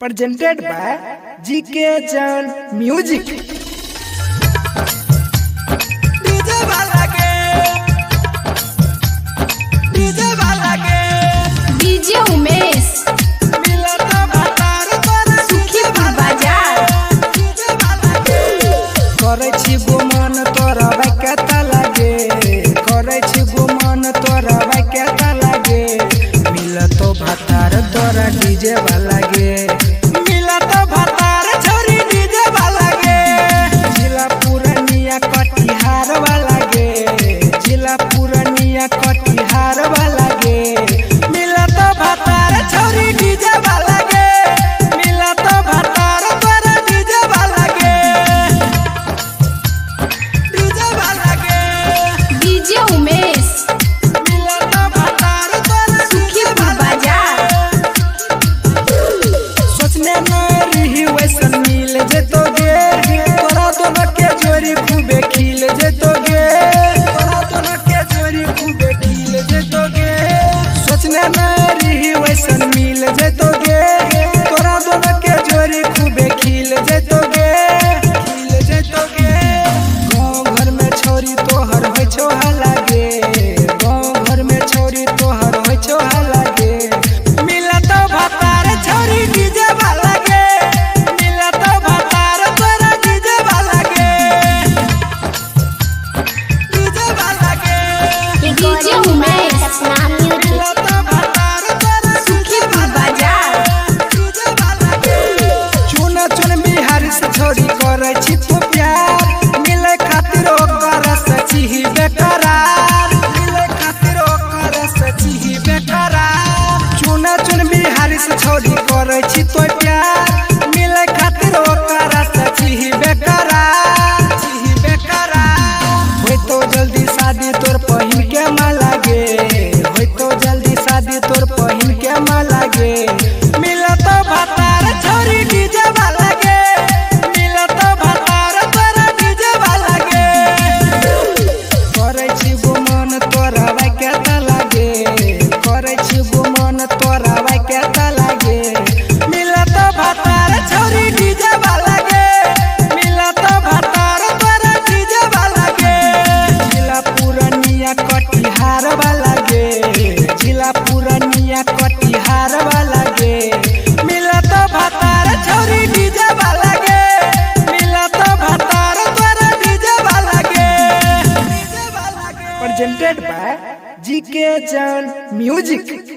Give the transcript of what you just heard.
presented by GK Jan Music. DJ Umesh Sukhipur बाजार करे छी गुमान तोरा केता लागे, करे छी गुमान तोरा केता लागे, मिलतो भातार तोरा डीजे वाला गे, मिलतो भातार छोरी डीजे वाला गे, जिला पूर्णिया कटिहार वाला गे, जिला पूर्णिया कटिहार वाला गे, मिलतो भातार छोरी डीजे वाला गे, मिलतो भातार तोरा डीजे वाला गे, डीजे वाला गे, डीजे उमेश मिलतो भातार तोरा सुखीपुर बाजार सोचने न रही वैसन मिल जेतोगे, तोरा दोनों के जोड़ी खूबे खिल जेतोगे, तोरा दोनों के जोड़ी खूबे खिल जेतोगे, सोचने न रही वैसन मिल जेतोगे, तोरा दोनों के जोड़ी खूबे खिल जेतोगे, खिल जेतोगे। गाँव घर में छोरी तोहर होइ छो लागे, गाँव घर में छोरी तोहर होइ छो लागे, मिलतो भातार छोरी डीजे वाला गे, मिलतो भातार तोरा डीजे वाला गे, डीजे वाला गे, डीजे उमेश मिलतो भातार तोरा सुखीपुर बाजार डीजे वाला गे। चुन चुन बिहारी से छोरी करे छी तू प्यार, मिले खातिर ओकर से छी बेकरार, मिले खातिर ओकर से छी बेकरार, चुन चुन बिहारी से छोरी करे छी तो प्यार, मिले खातिर ओकर से छी बेकरार, छी बेकरार। होय तो जल्दी शादी तोर पहिन के माला गे, होय तो जल्दी शादी तोर पहिन के माला गे, मिलतो भातार छोरी डीजे वाला गे, मिलतो भातार तोरा डीजे वाला गे, करे छी गुमान तोरा केता लागे, करे छी गुमान तोरा केता लागे, मिलतो भातार छोरी डीजे वाला गे, मिलतो भातार तोरा डीजे वाला गे, जिला पूर्णिया कटिहार वाला गे, जिला पूर्णिया कटिहार वाला गे, मिलतो भातार छोरी डीजे वाला गे, मिलतो भातार तोरा डीजे वाला गे, डीजे वाला गे। Presented by GK Jan Music.